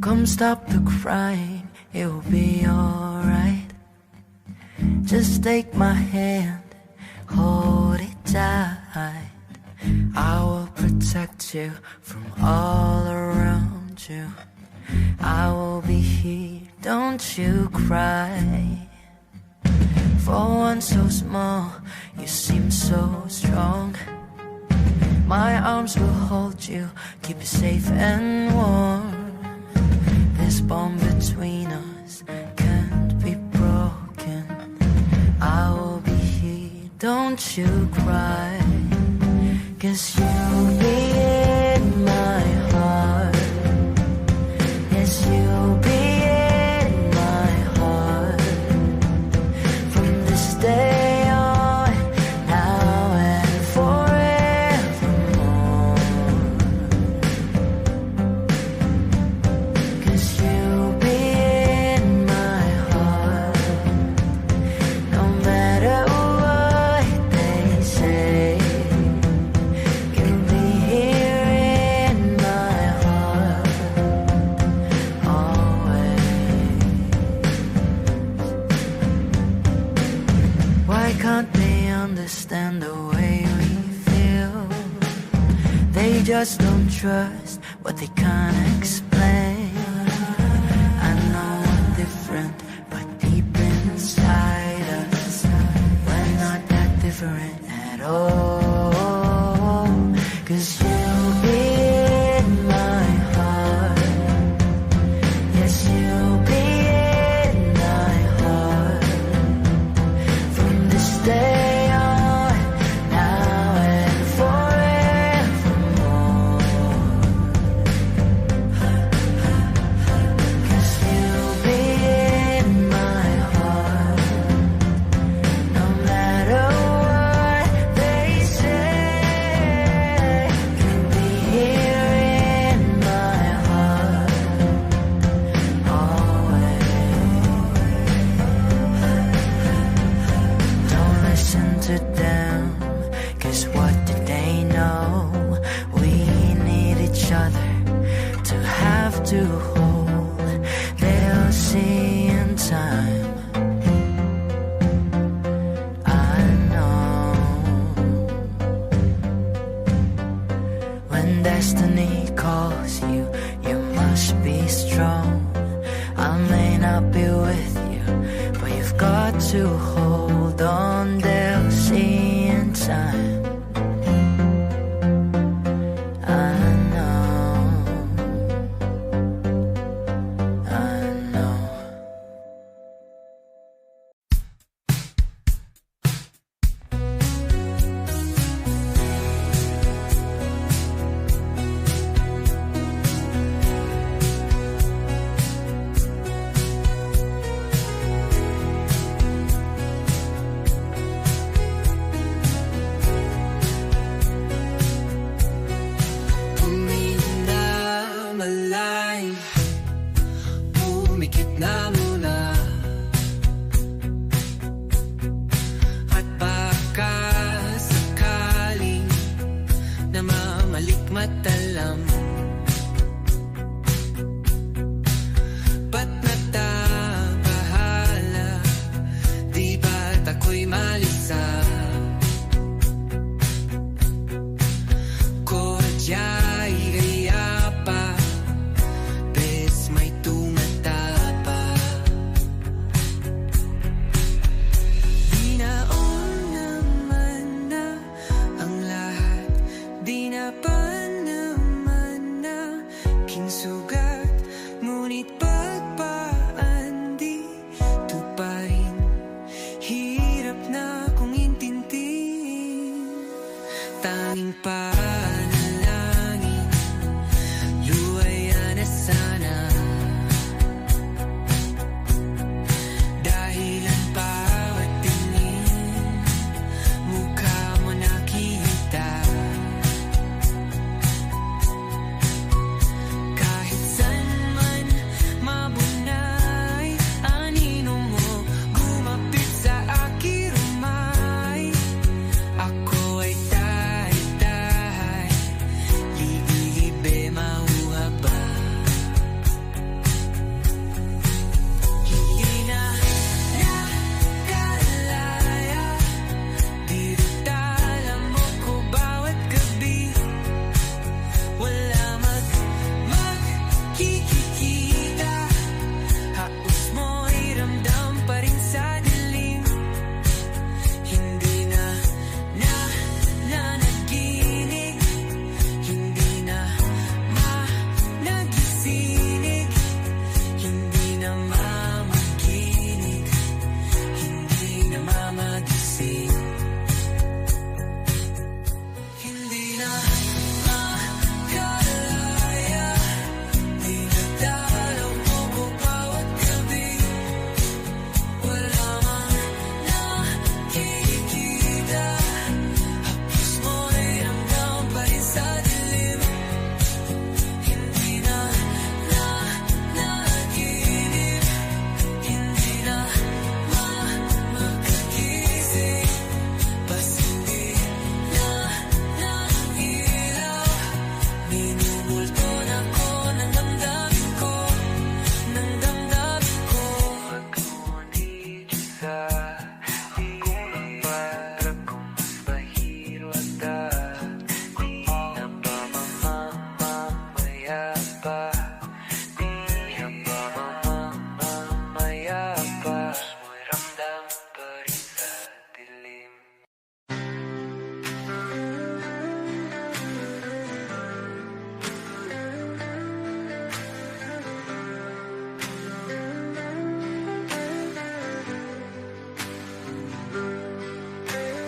Come stop the crying, it will be alright. Just take my hand, hold it tight. I will protect you from all around you. I will be here, don't you cry. For one so small, you seem so strong. My arms will hold you, keep you safe and warm. This bond between us can't be broken. I will be here, don't you cry. 'Cause you'll be in my heart. Yes, you'll be in my heart. From this day on, now and forevermore. 'Cause you'll be in my heart. No matter what they say, you'll be here in my heart always. Why can't they understand the way we feel? They just don't trust what they can't explain. I know we're different, but deep inside us, we're not that different at all. 'Cause you'll be in my heart. Yes, you'll be in my heart. From this day on, now and forevermore. 'Cause you'll be in my heart. No matter what they say, you'll be here in my heart always. Don't listen to them, 'cause what do they know? We need each other to have to hold. They'll see in time, I know. When destiny calls you, you must be strong. I may not be with you, but you've got to hold on. They'll see in time, I know, I know. Malay, pumikit na muna. At baka sakaling namamalikmatalam. Ba't natabahala? Di ba't ako'y malisa? Kodya'y gaya pa, bes may tumatapa.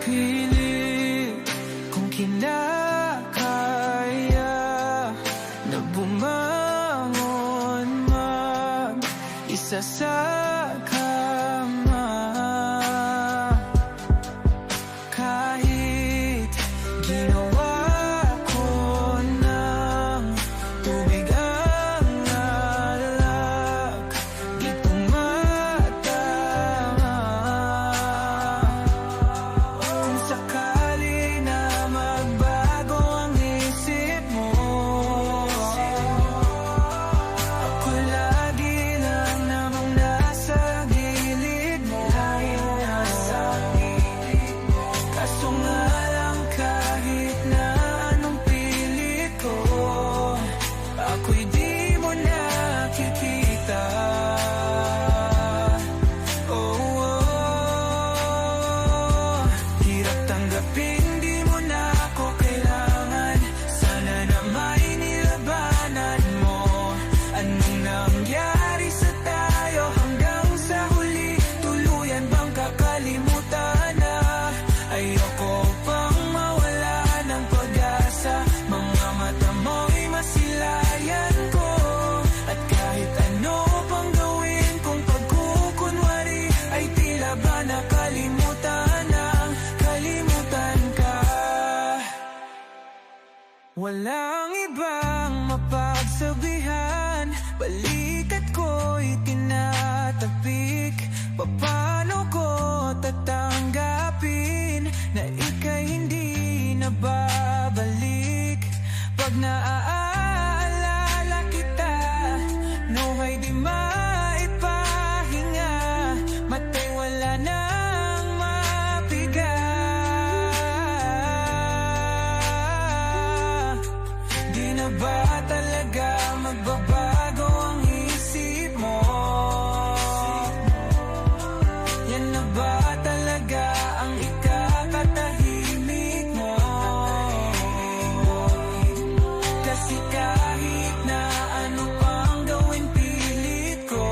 pilit kung kinakaya na bumangon mag-isa sa kama. Kahit ginawa ko ng tubig ang alak, di tumatama. Kung sakali na magbago ang isip mo, ako lagi lang namang nasa gilid mo. Kaso nga lang kahit na anong pilit ko, ako'y di mo nakikita. Oh, oh. Hirap tanggapin, di mo na ako kailangan. Sana na may nilabanan mo. Anong nangyari sa tayo hanggang sa huli? Tuluyan bang kakalimutan na? Ayoko pang mawala ng pag-asa. Mga mata mo'y masilayan ko. At kahit ano pang gawin kung pagkukunwari, ay tila ba nakalimutan ng kalimutan ka. Walang ibang mapagsabihan, balikat ko'y tinatapik. Paano ko tatanggapin na ika'y hindi na babalik? Pag naaalala kita, nuhay di maipahinga. Mata'y wala nang mapiga. Di na ba talaga magbabago ang isip mo? Yan na ba talaga ang ikakatahimik mo? Kasi kahit na ano pang gawin pilit ko,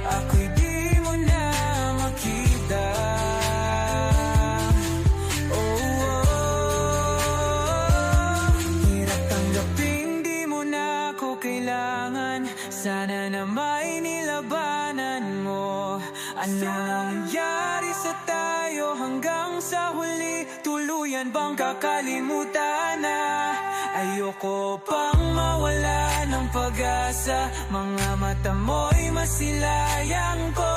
ako'y di mo na makita. Oh, oh. Hirap tanggapin, di mo na ako kailangan. Sana na may nilabanan mo. Ano nangyari sa tayo hanggang sa huli? Tuluyan bang kakalimutan na? Ayoko pang mawala ng pag-asa. Mga mata mo'y masilayang ko.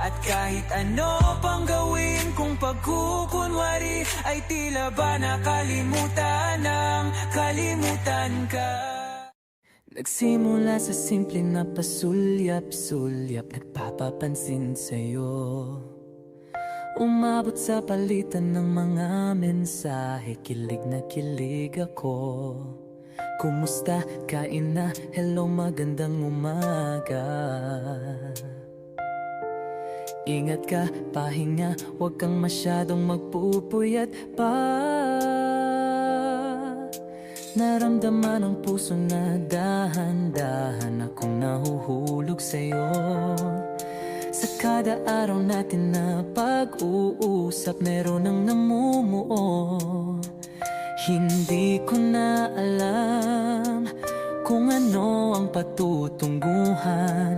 At kahit ano pang gawin kung pagkukunwari, ay tila ba nakalimutan ng kalimutan ka. Nagsimula sa simple na pasulyap-sulyap, nagpapapansin sa'yo. Umabot sa palitan ng mga mensahe, kilig na kilig ako. Kumusta? Kain na? Hello, magandang umaga. Ingat ka, pahinga, huwag kang masyadong magpupuyat pa. Naramdaman ang puso na dahan-dahan akong nahuhulog sa'yo. Sa kada araw natin na pag-uusap, meron ang namumuo. Hindi ko na alam kung ano ang patutunguhan.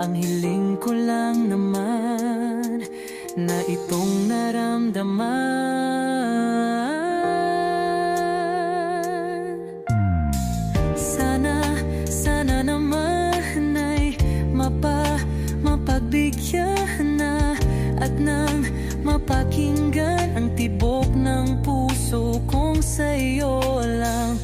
Ang hiling ko lang naman na itong naramdaman. Sana naman ay mapagbigyan na at nang mapakinggan ang tibok ng puso kong sa'yo lang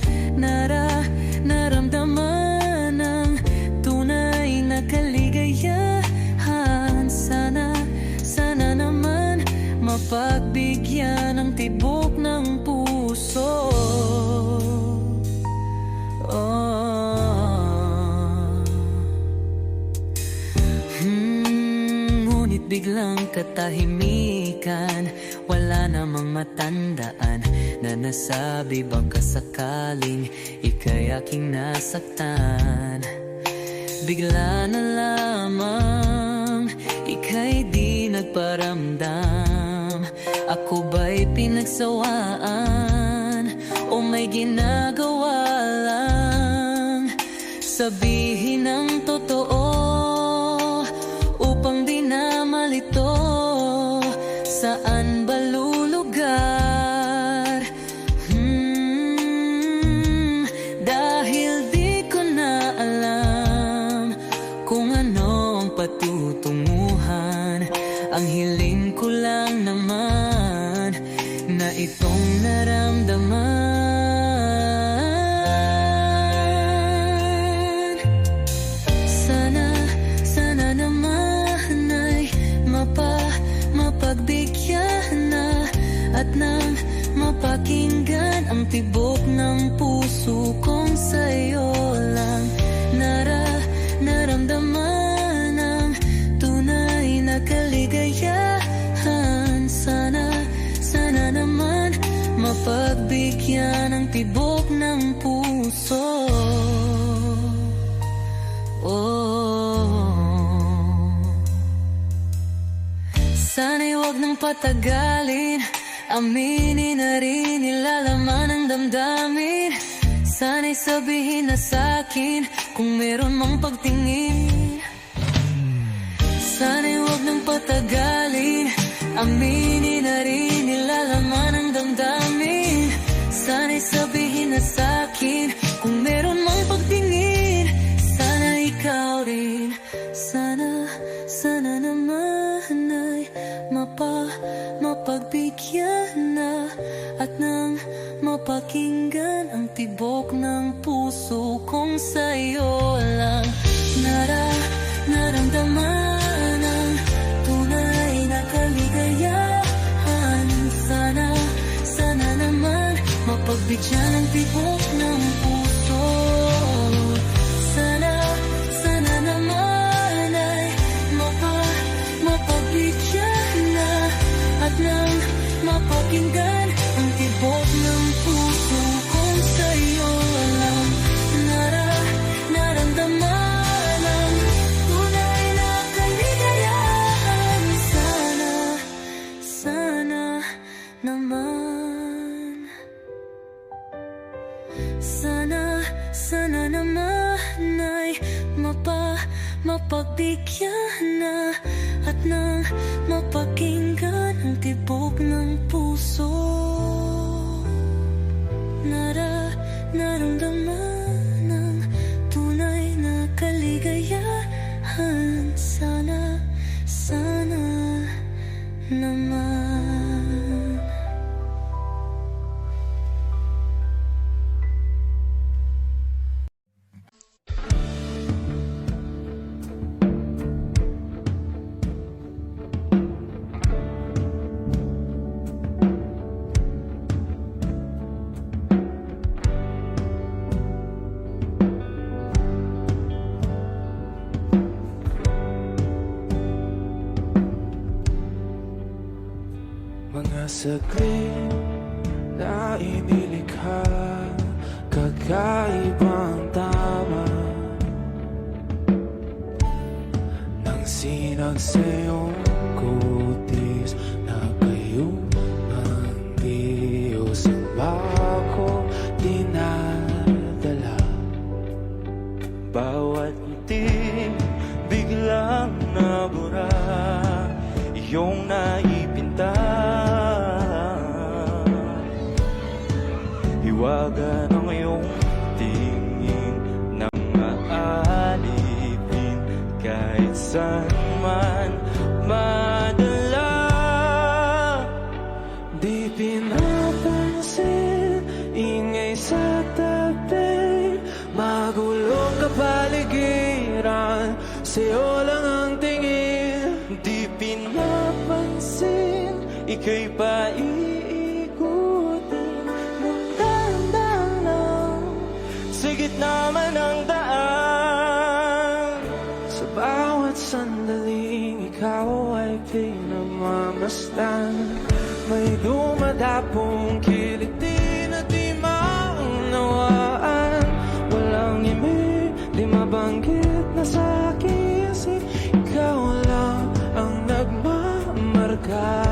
naramdaman ang tunay na kaligayahan. Sana naman mapagbigyan ang tibok ng puso. Ngunit biglang katahimikan, wala namang matandaan na nasabi baka sakaling ika'y aking nasaktan. Bigla na lamang ika'y di nagparamdam. Ako pinagsawaan o may ginagawa lang. Sabihin ang totoo upang di na malito. Saan ba lulugar? Dahil di ko na alam kung ano ang patutunguhan. Ang hiling ko lang naman na itong naramdaman. Sana naman ay mapagbigyan na at nang mapakinggan ang tibok ng puso kong sa'yo lang naramdaman ang tunay na kaligayahan. Sana naman mapagbigyan ang tibok ng puso. Sana'y huwag nang patagalin, aminin na rin nilalaman ang damdamin. Sana'y sabihin na sa'kin kung meron mang pagtingin. Sana'y huwag nang patagalin, aminin na rin nilalaman ang damdamin. Sana'y sabihin na sa'kin kung meron mang pagtingin. Sana ikaw rin, sana naman ay mapagbigyan na at nang mapakinggan ang tibok ng puso kong sa'yo lang naramdaman ang tunay na kaligayahan. Sana naman mapagbigyan ang tibok ng puso. Sana naman ay mapagbigyan na at nang mapakinggan ang tibok ng puso kong sa'yo lang naramdaman ang tunay na kaligayahan. Sana naman, sana naman ay mapagbigyan na at nang mapakinggan ang tibok ng puso. Naramdaman ang tunay na kaligayahan. Sana naman. Mga saglit na inilikha, kakaibang tama nang sinag sa iyong kutis na kayo ng Diyos ang bako dinadala. Bawat itim biglang nabura, iyong naipinta. Hiwaga ng iyong tingin nang maalipin kahit saan man madala. Di pinapansin, ingay sa tabi, magulong kapaligiran, sa'yo lang ang tingin. Di pinapansin, ika'y paiikutin ng dahan-dahan sa gitna man ng daan. Sa bawat sandaling ikaw ay pinagmamasdan, may dumadapong kiliti na di maunawaan. Walang imig, di mabanggit na sa aking isip, ikaw lang ang nagmamarka.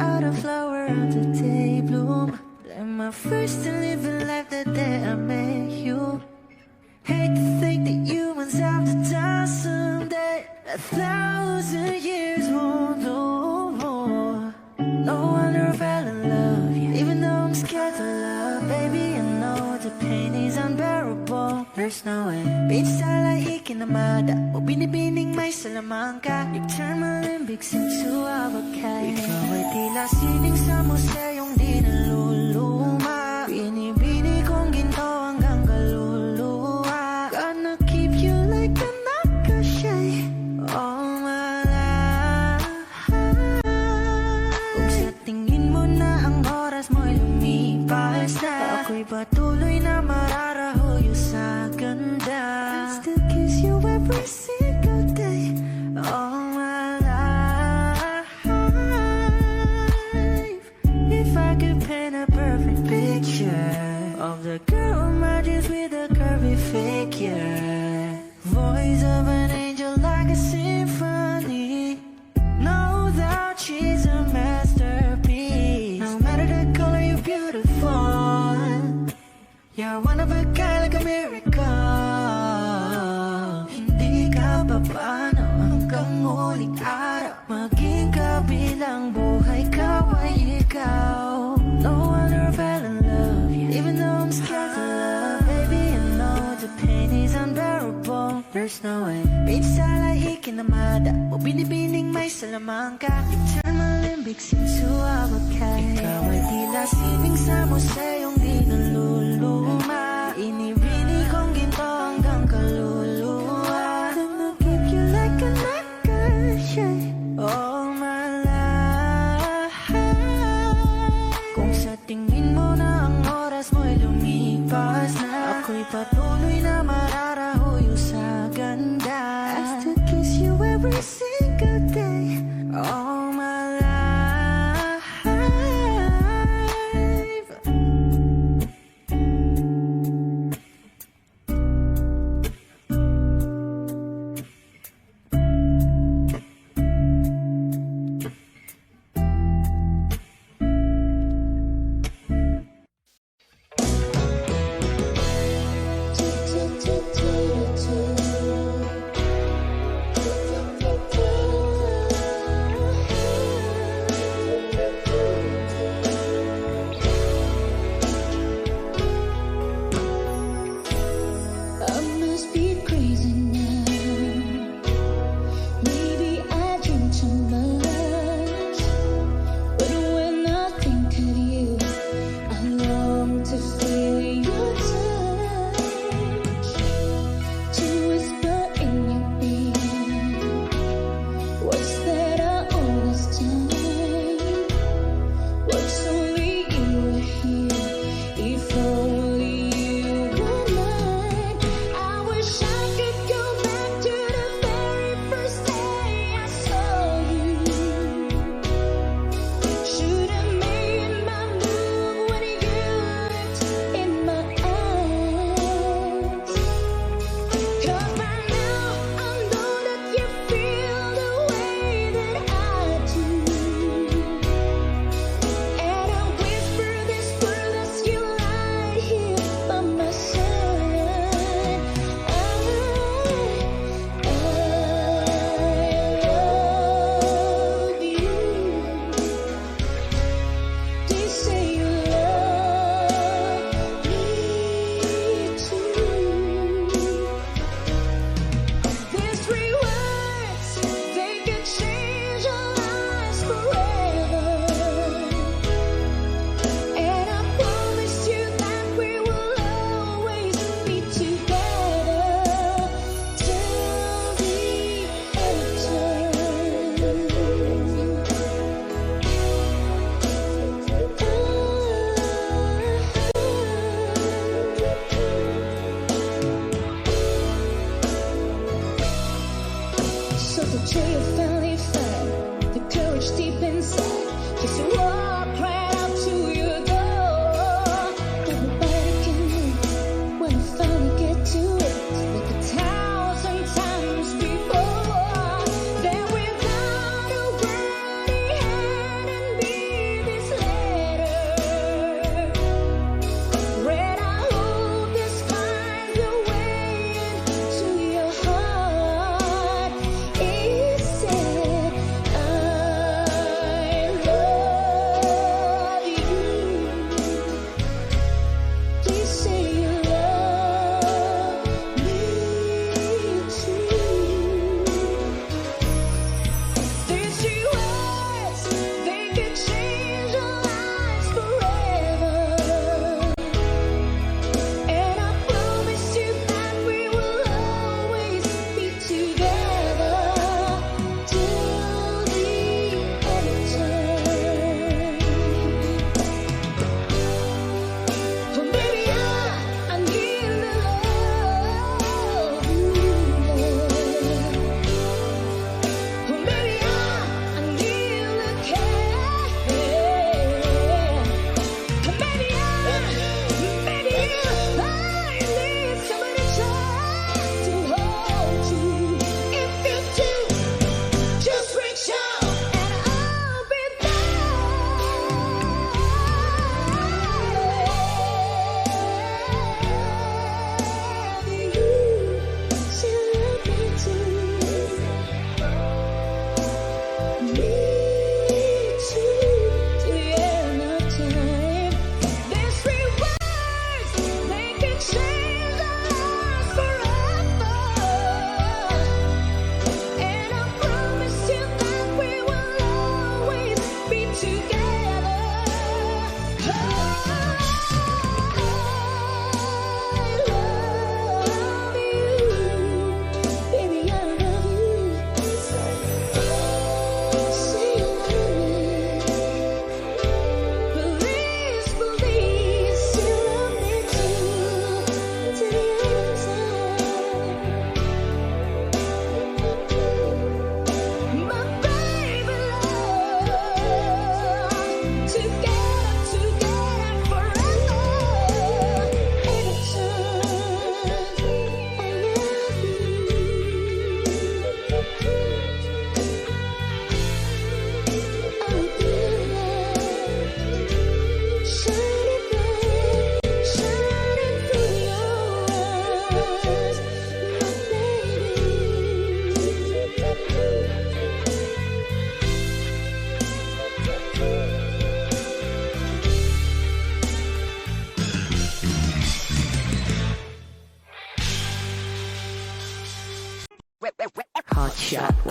out a flower on the day bloom. Like my first and living life the day I met you. Hate to think that humans have to die someday. 1,000 years won't know more. No wonder I fell in love, yeah. Even though I'm scared to love, baby, I know the pain is unbearable. There's no way. Beach style like ikinamada, o binibining may salamangka. You turn my limbics into avocado. Ikaw ay tila sining sa museyong di naluluma. Binibini kong ginto hanggang kaluluwa. Gonna keep you like a nakashay all my life. Kung sa tingin mo na ang oras mo'y lumipas na, ako'y patuloy na mararahuyo sa ganda. I'll still kiss you every single day all my life. If I could paint a perfect picture of the girl in my dreams with a curvy figure, voice of an angel like a symphony. No doubt she's a masterpiece. No matter the color, you're beautiful. You're one of a kind, like a miracle. Hindi ka papano hanggang muling araw. Maging kabilang buhay ka ay ikaw. No wonder I fell in love, yeah. Even though I'm scared to love, baby, I know the pain is unbearable. There's no way. Beach style like ikinamada, o binibining may salamangka. You turn my limbics into avocado. Ikaw ay tila sining sa museyong di naluluma. Inibini kong ginto hanggang kaluluwa. Gonna keep you like a nakashay all my life. Kung sa tingin mo na ang oras mo'y lumipas na, ako'y patuloy na mararahuyo sa ganda. I still kiss you every single day all my life.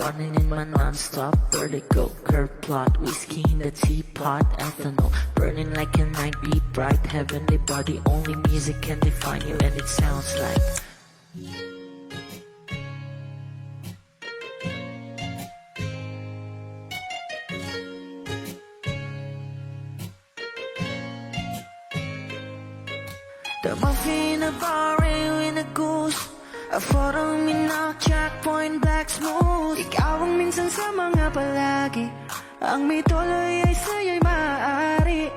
running in my non-stop vertigo. Curve plot, whiskey in the teapot, ethanol burning like a night beat bright. Heavenly body, only music can define you, and it sounds like the muffin in a bar in a goose. A photo me now, checkpoint black smooth. Ikaw ang minsan sa mga palagi, ang may tuloy ay sa'yo'y maaari.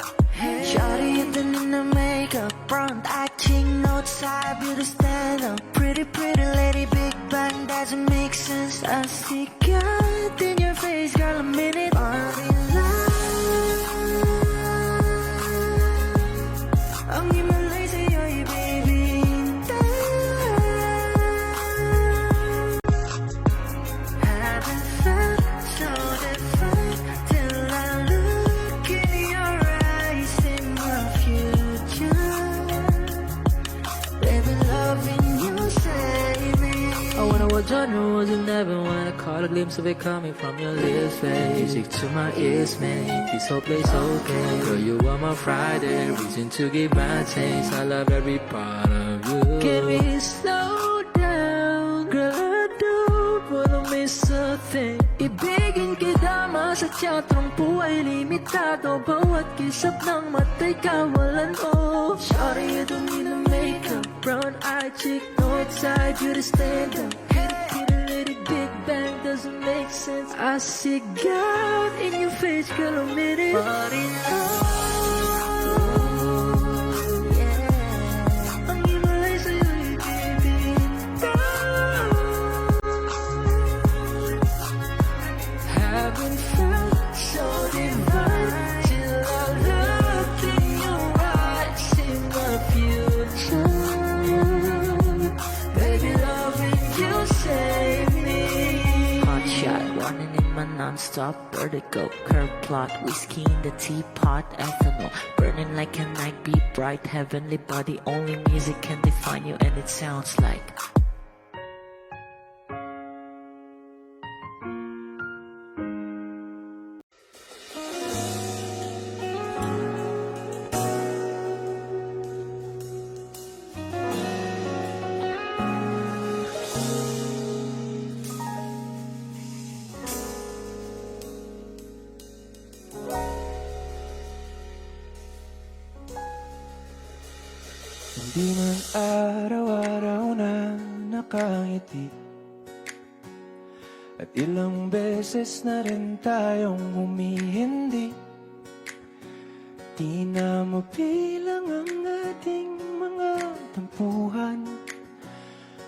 Shawty hidden in the makeup, front acting outside, beauty stand up. Pretty lady, big bang, doesn't make sense. I see God in your face, girl, a minute. Party ang himalay sa'yo'y baby. Haven't felt so different till I look in your eyes, in my future. Baby, loving you save me. I wonder what genre was in heaven when I caught a glimpse of it coming from your lips, babe. Music to my ears, man. This whole place okay. Girl, you are my Friday, reason to give my taste. I love every part of you. Can we slow down? Girl, I don't wanna miss a thing. Ibigin kita, masadya trangpo ay limitado. Bawat kisap ng mata'y kawalan mo. Shawty, you don't need to make up. Brown eyed chick, north side, you to stand up. Pretty lady, big bang, doesn't make sense. I see God in your face, girl, a minute. But in love, yeah. Ang himalay sa'yo'y baby. Haven't felt so divine till I look in your eyes, in my future. Baby, loving you save me. Hot shot, running in my non-stop vertigo. Curve plot, whiskey in the teapot, ethanol burning like a night beat bright. Heavenly body, only music can define you, and it sounds like Hindi man araw-araw na nakangiti, at ilang beses na rin tayong humihindi. Di na mabilang ang ating mga tampuhan.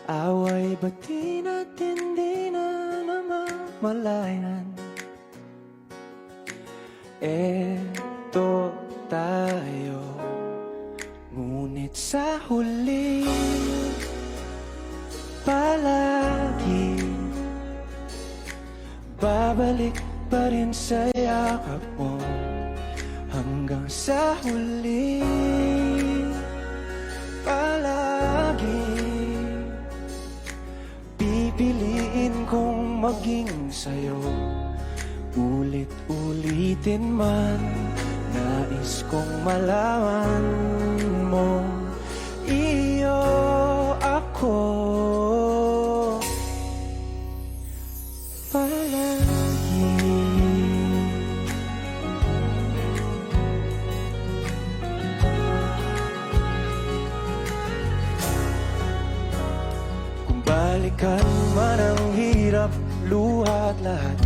Away ba't di natin di na namamalayan? Eto tayo, ngunit sa huli palagi babalik pa rin sa yakap mo. Hanggang sa huli palagi pipiliin kong maging sa'yo. Ulit-ulitin man, nais kong malaman mo, iyo ako palagi. Kung balikan man ang hirap, luha at lahat,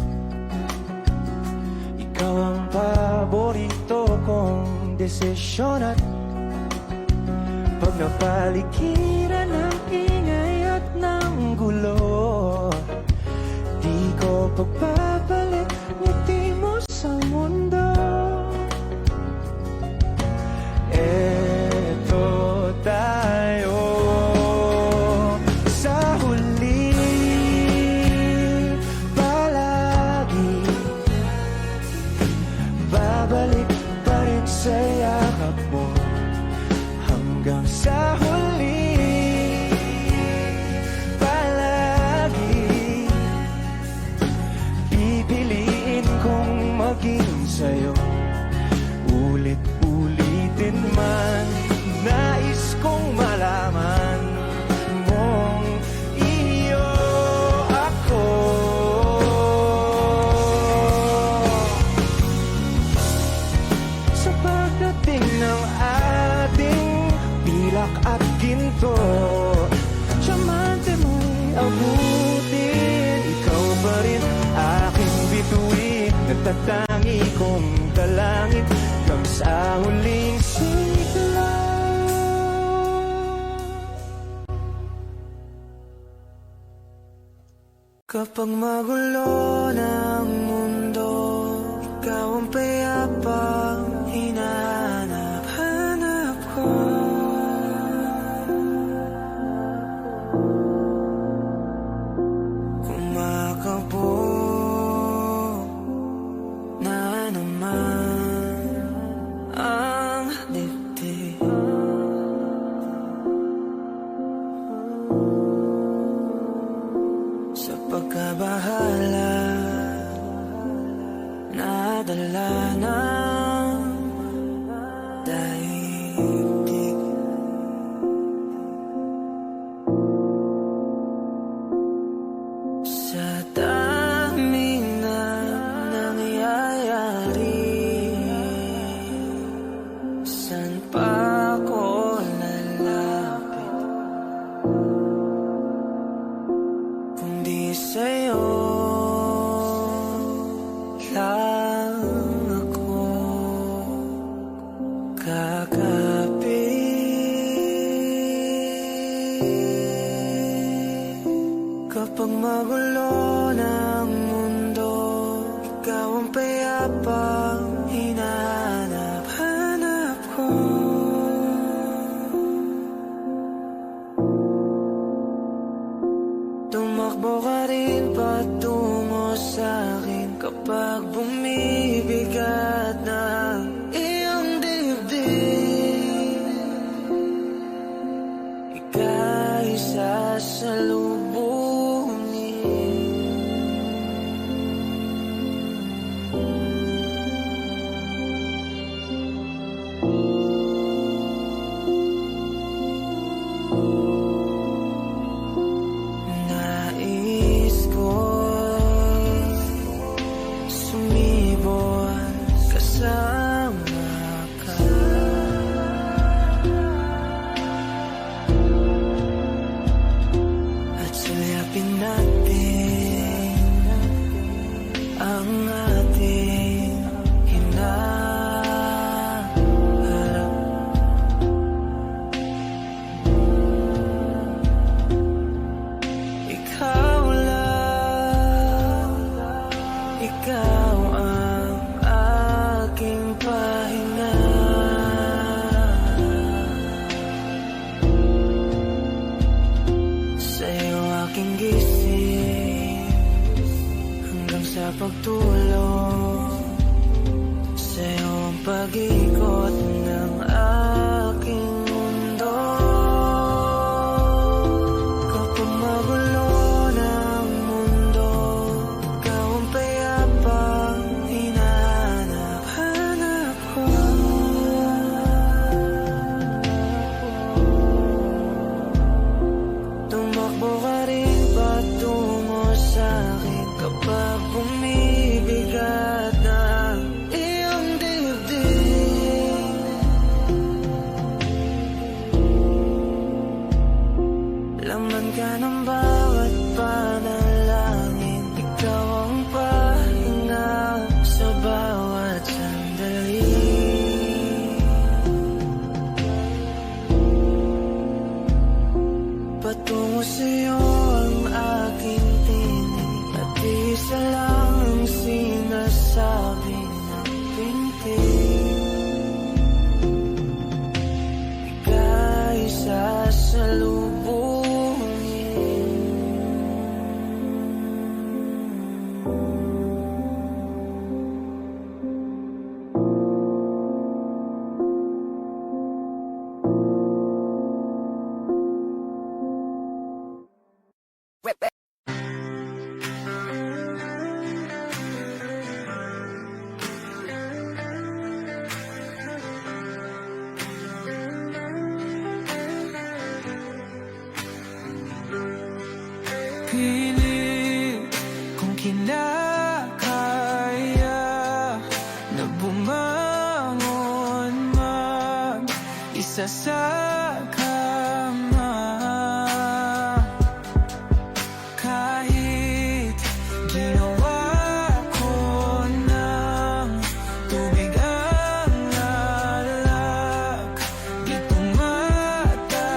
ikaw ang paborito kong desisyon. At pag napaligiran ng ingay at ng gulo, di ko pagpapalit ngiti mo sa mundo. Eto tayo sa huli palagi, babalik pa rin sa yakap mo. Hanggang sa huli palagi sa'yo. Ulit-ulitin man, nais kong malaman mong iyo ako. Sa pagdating ng ating pilak at ginto, diamante mo'y abutin, ikaw pa rin aking bituin, natatangi kong dalangin hanggang sa huling sigla. Kapag magulo ng mundo, ikaw ang payapang hinahanap-hanap ko. Kumakabog na naman ang dibdib. Sa pagkabahala, nadala ng daigdig. Sa daming na nangyayari, saan pa ako lalapit kundi sa'yo lang ako kakapit. Kapag magulo ng mundo, ikaw ang payapang hinahanap-hanap ko. Tumakbo ka rin patungo sa'kin kapag bumibigat ng iyong dibdib. Ika'y sasalubungin. Nais ko'y sumibol kasama ka. At sulyapin natin ang ating hinaharap. Ikaw lang, ikaw ang aking pahinga. Sa'yo aking gising hanggang sa pagtulog. Sa'yo ang pag-ikot ng aking mundo. Kapag magulo ng mundo, ikaw ang payapang hinahanap-hanap ko. Tumakbo ka rin patungo sa'kin kapag bumibigat ng iyong dibdib. pilit kung kinakaya na bumangon mag-isa sa kama. Kahit ginawa ko ng tubig ang alak, di tumatama.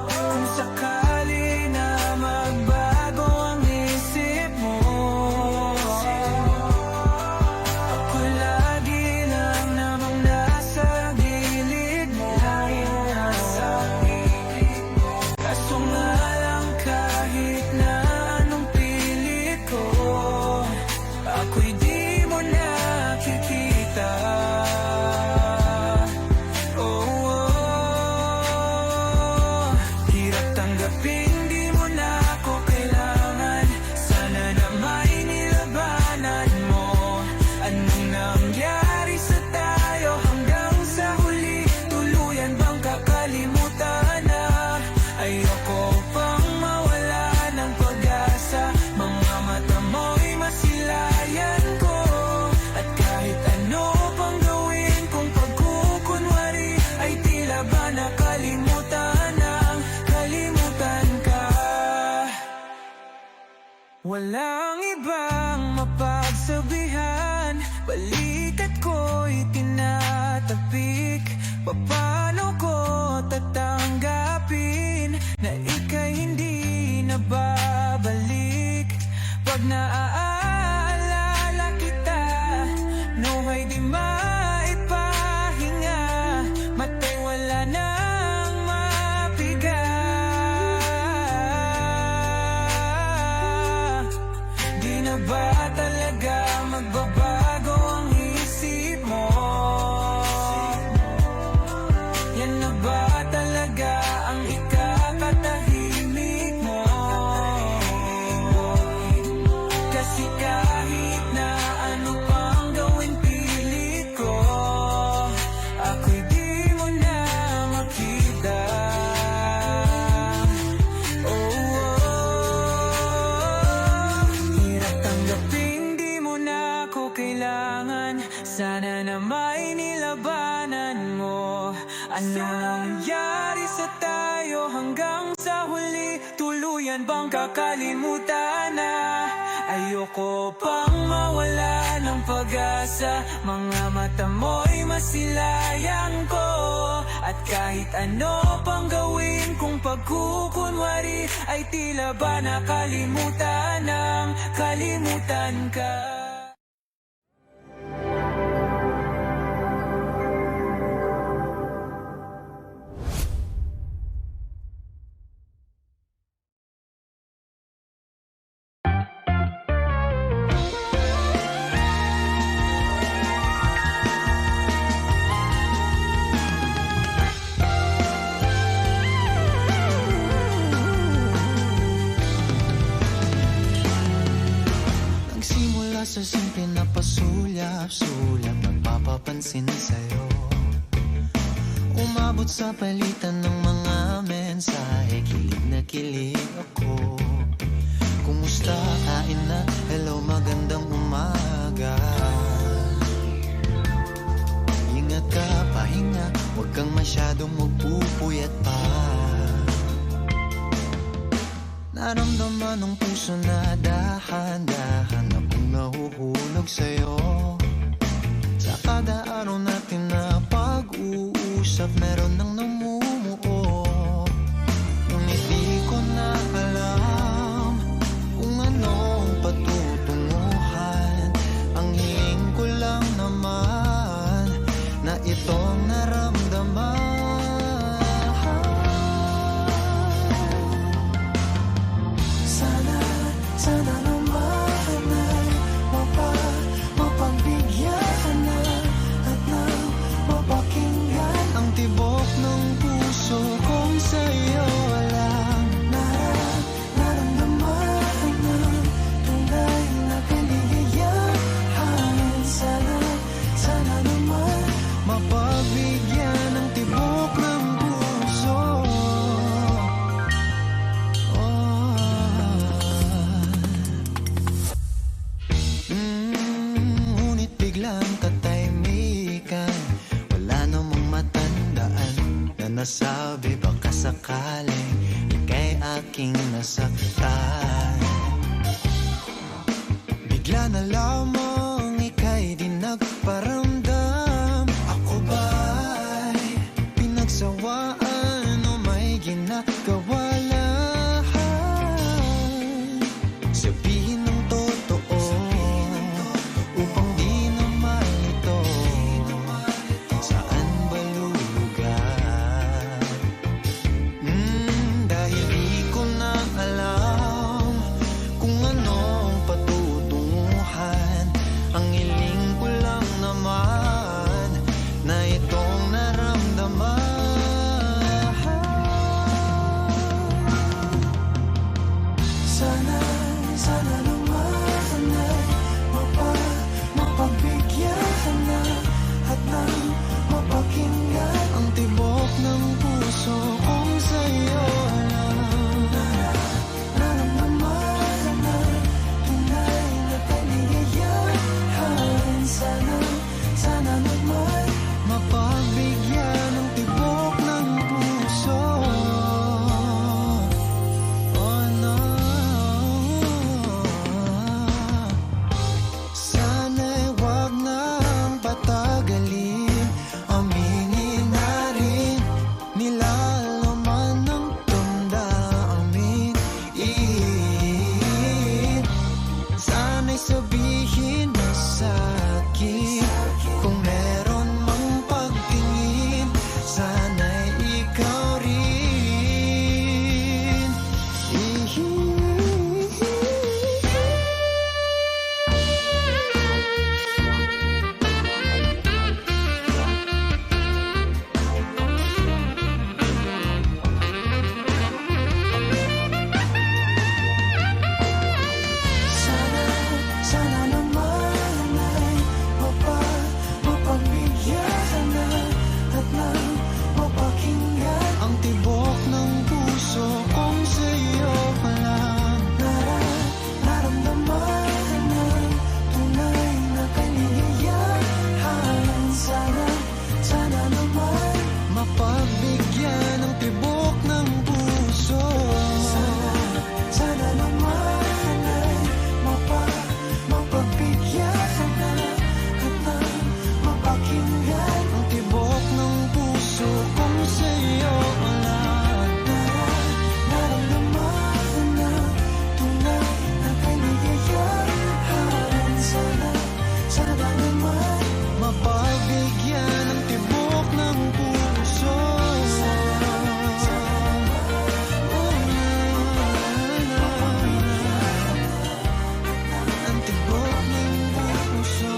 Kung sakali na magbago ang isip mo, ako lagi lang namang nasa gilid mo. Kaso nga lang kahit na anong pilit ko, ako'y di mo nakikita. Hirap tanggapin, di mo na ako kailangan. Sana na may nilabanan mo. Anong nangyari sa tayo hanggang sa huli? Tuluyan bang kakalimutan na? Ayoko pang mawala ng pag-asa. Mga mata mo'y masilayan ko. At kahit ano pang gawin kung pagkukunwari, ay tila ba nakalimutan ng kalimutan ka. Walang ibang mapagsabihan, balikat ko'y tinatapik. Paano ko tatanggapin na ika'y hindi na babalik? Pag naaalala kita, nuhay di maipahinga. Mata'y wala nang mapiga. Di na ba talaga magbabago ang isip mo? Yan na ba talaga ang ikakatahimik mo? Kasi kahit na ano pang gawin pilit ko, ako'y di mo na makita. Hirap tanggapin, di mo na ako kailangan. Sana na may nilabanan mo. Ano nangyari sa tayo hanggang sa huli? Tuluyan bang kakalimutan na? Ayoko pang mawala ng pag-asa. Mga mata mo'y masilayan ko. At kahit ano pang gawin kung pagkukunwari, ay tila ba nakalimutan ng kalimutan ka. Nagsimula sa simple na pasulyap-sulyap, nagpapapansin sa'yo. Umabot sa palitan ng mga mensahe, kilig na kilig ako. Kumusta, kain na, hello, magandang umaga. Ingat ka, pahinga, huwag kang masyadong magpupuyat pa. Naramdaman ng puso na dahan-dahan akong nahuhulog sa'yo. Sa kada araw natin na pag-uusap, meron nang namumuo. Ngunit di ko na alam kung anong patutunguhan. Ang hiling ko lang naman na itong naramdaman. Sana naman ay mapagbigyan na at nang mapakinggan ang tibok ng puso kong sa'yo lang. Naramdaman ng tunay na kaligayahan. Sana naman mapagbigyan nasabi, baka sakaling ika'y aking nasaktan. Bigla na lamang ika'y di nagparamdam. Ako ba'y pinagsawaan o may ginagawa lang? Sabihin ng totoo upang di na malito. Saan ba lulugar? Dahil di ko na alam kung anong patutunguhan. Ang hiling ko lang naman na itong naramdaman. Sana naman ay mapagbigyan ka na at nang mapakinggan ang tibok ng puso kong sa'yo lang. Naramdaman na tunay na kaligayahan. Sana naman mapagbigyan ng tibok ng puso. Oh no. Sana'y wag nang patagalin. Aminin na rin nilalaman ng damdamin. Sana'y sabihin mo sa'kin kung meron mang pagtingin. Sana'y ikaw rin. Sana naman ay mapagbigyan ka na at nang mapakinggan ang tibok ng puso kong sa'yo lang. Naramdaman na tunay na kaligayahan. Sana naman mapagbigyan ng tibok ng puso. Sana naman ay mapagbigyan ka na at nang mapakinggan ang tibok ng puso kung sa'yo lang. Naramdaman na tunay na kaligayahan. Sana naman mapagbigyan ng tibok ng puso. Ang tibok ng puso.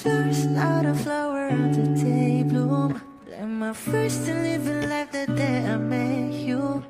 Flowers, not a flower of the day bloom. Like my first to live a life the day I met you.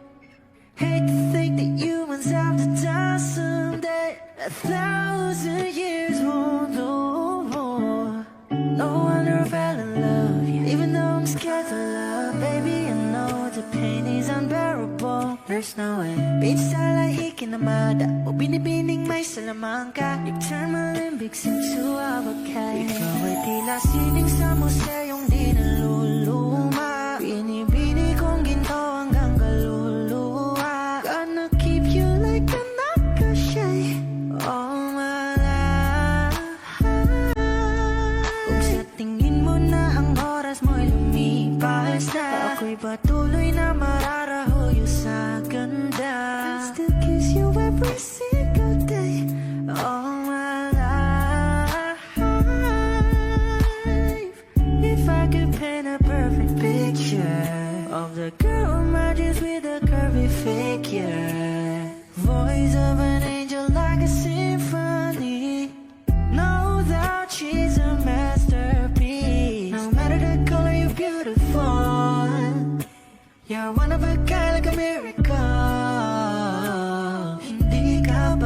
Hate to think that humans have to die someday. 1,000 years won't know more. No wonder I fell in love, even though I'm scared to love. Baby, I know the pain is unbearable. There's no way. Pinsa lahi kinamada o binibining may salamangka. You turn my limbics into abakay. Ikaw ay tila sining sa museyong di naluluma. Binibini kong ginto hanggang kaluluwa. Gonna keep you like a nakashay all my life. Kung sa tingin mo na ang oras mo'y lumipas na, ako'y patuloy na mararahuyo sa ganda. I'll still kiss you every single day all my life.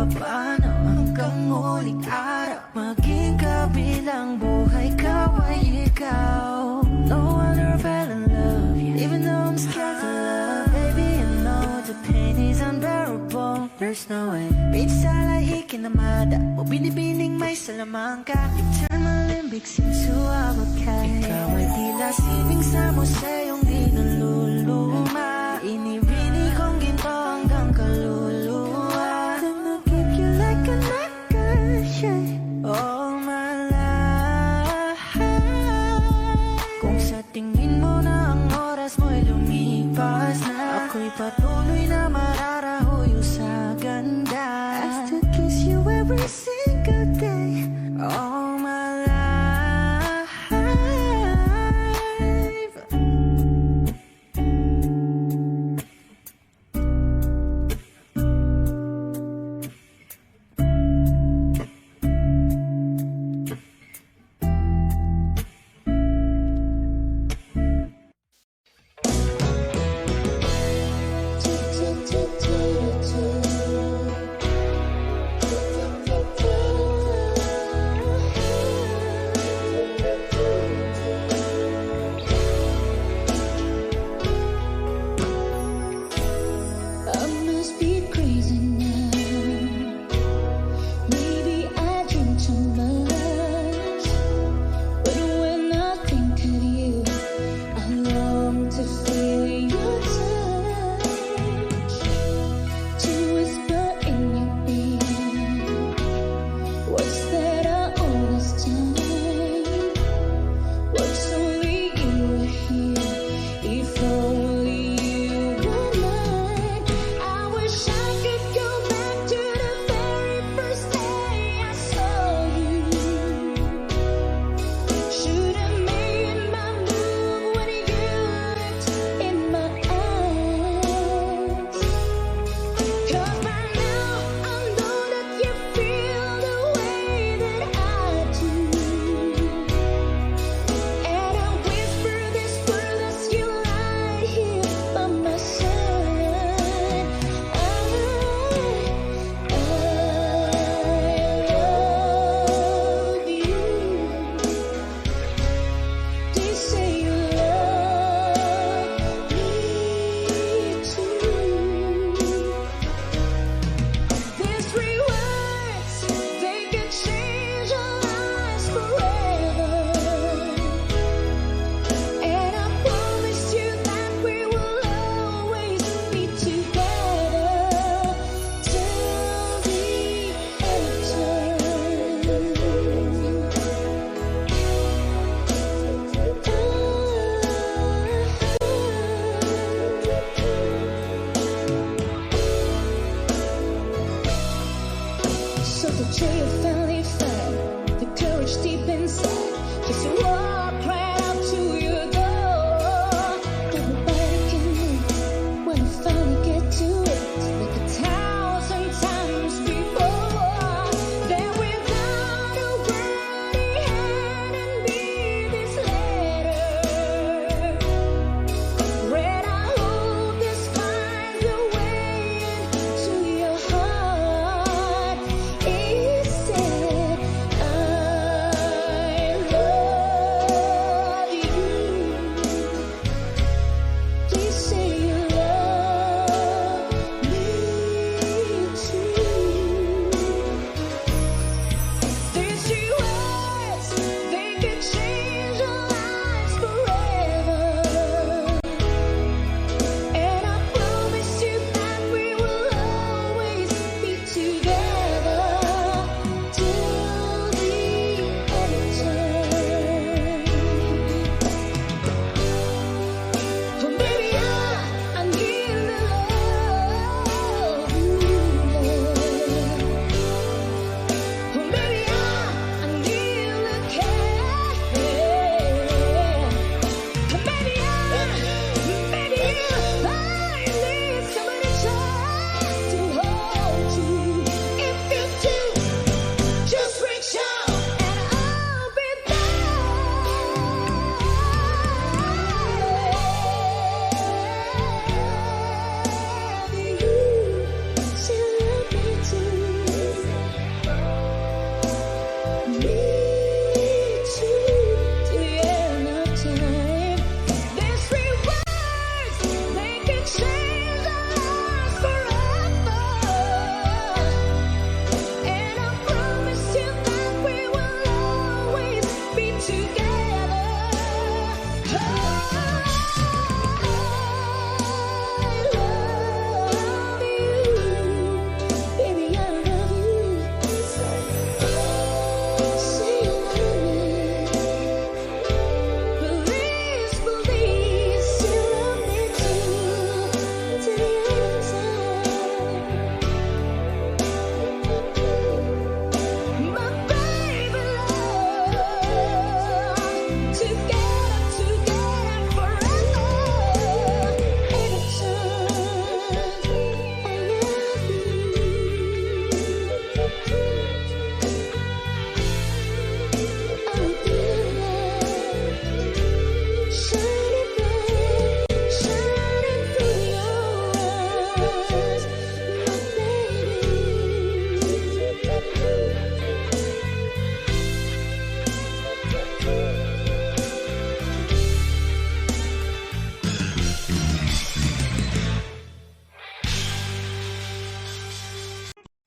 paano hanggang muling araw maging kabilang buhay ka ay ikaw. No wonder I fell in love, yeah. Even though I'm scared to love, baby, I know the pain is unbearable. There's no way Pinsala ikinamada o binibining may salamangka. Eternal limbig sinsuawagkay. Ikaw ay tila sining sa museyong di naluluma. Inibini kong ginto hanggang kaluluwa. Gonna keep you like a necklace, yeah. All my life. Kung sa tingin mo na ang oras mo'y lumipas na, ako'y patuloy na mararahuyo sa ganda. I still kiss you every single day. All my life.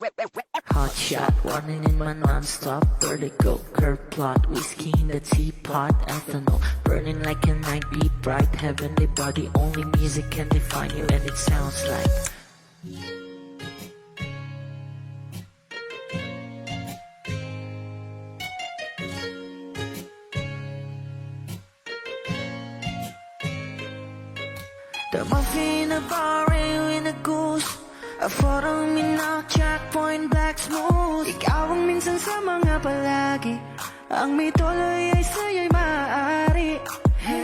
Hot shot, running in my non-stop vertigo. Curve plot, whiskey in the teapot, ethanol. Burning like a night beat, bright heavenly body. Only music can define you, and it sounds like the muffin in a bar, in a goose. A photo me now, checkpoint black smooth. Ikaw ang minsan sa mga palagi. Ang may tuloy ay sa'yo'y maaari.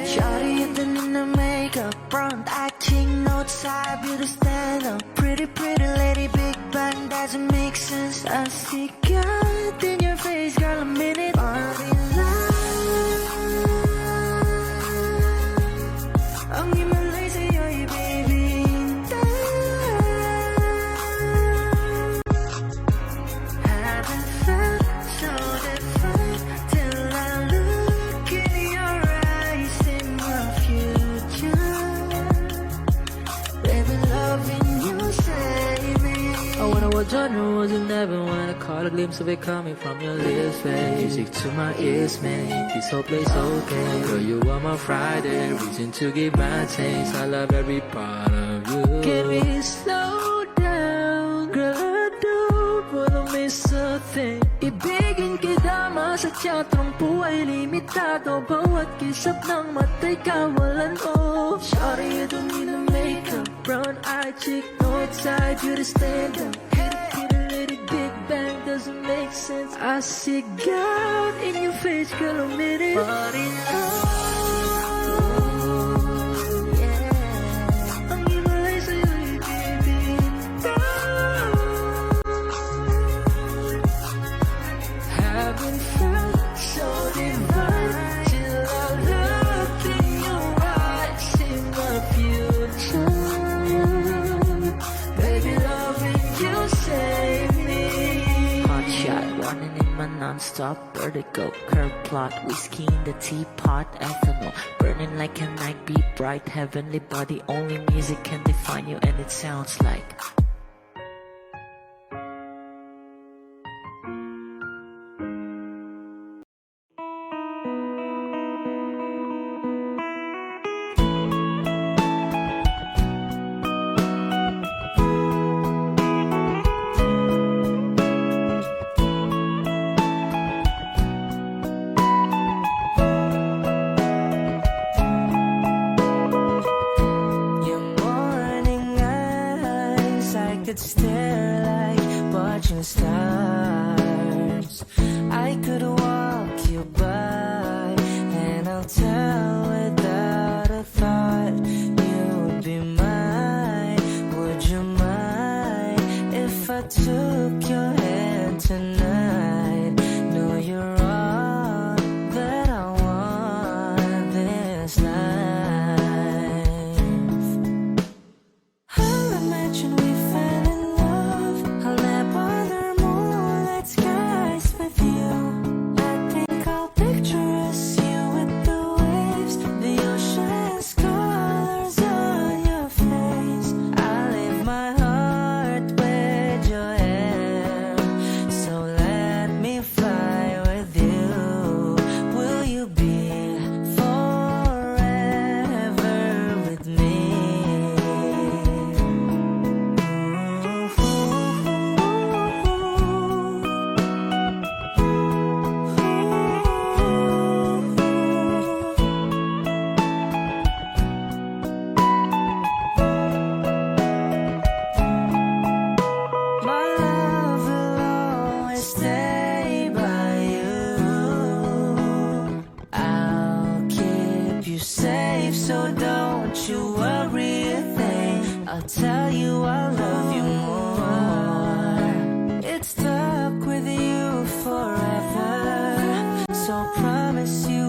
Shawty in the makeup, front acting, notes side, beauty stand up. Pretty lady, big bang, doesn't make sense. I see God in your face, girl, a minute. Party life. Ang himalay sa'yo'y baby. Haven't felt so different till I look in your eyes, in my future. Baby, loving you save me. Oh, when I was younger, wasn't never when I caught a glimpse of it coming from your lips, babe. Music to my ears, man. This whole place okay. Girl, you are my Friday, reason to give my taste. I love every part of you. Can we slow down, girl? I don't wanna miss a thing. Ibigin kita, masadya trangpo ay limitado. Bawat kisap ng mata'y kawalan mo. Shawty, you don't need a makeup. Brown eye chick, north side, you to stand up. Hit a little big bang, doesn't make sense. I see God in your face, girl, a minute. But in love, yeah. Ang himalay sa'yo'y baby. Haven't felt so divine till I look in your eyes, in my future. Baby, loving you save me. Hot shot, running in my non-stop vertigo. Curve plot, whiskey in the teapot, ethanol. Burning like a night beat, bright heavenly body. Only music can define you, and it sounds like Your morning eyes, I could stare like watching stars. I could walk you by, and I'll tell without a thought. You'd be mine, would you mind if I took your hand tonight? No, you're all that I want this life. I'll imagine we fell in love. I'll nap under moonlit skies with you. I think I'll picture us, you with the waves, the ocean's colors on your face. I'll leave my heart with your hair, so let me fly with you. Will you be forever with me? My love will always stay by you. I'll keep you safe, so don't you worry a thing. I'll tell you I love you more. It's stuck with you forever, so promise you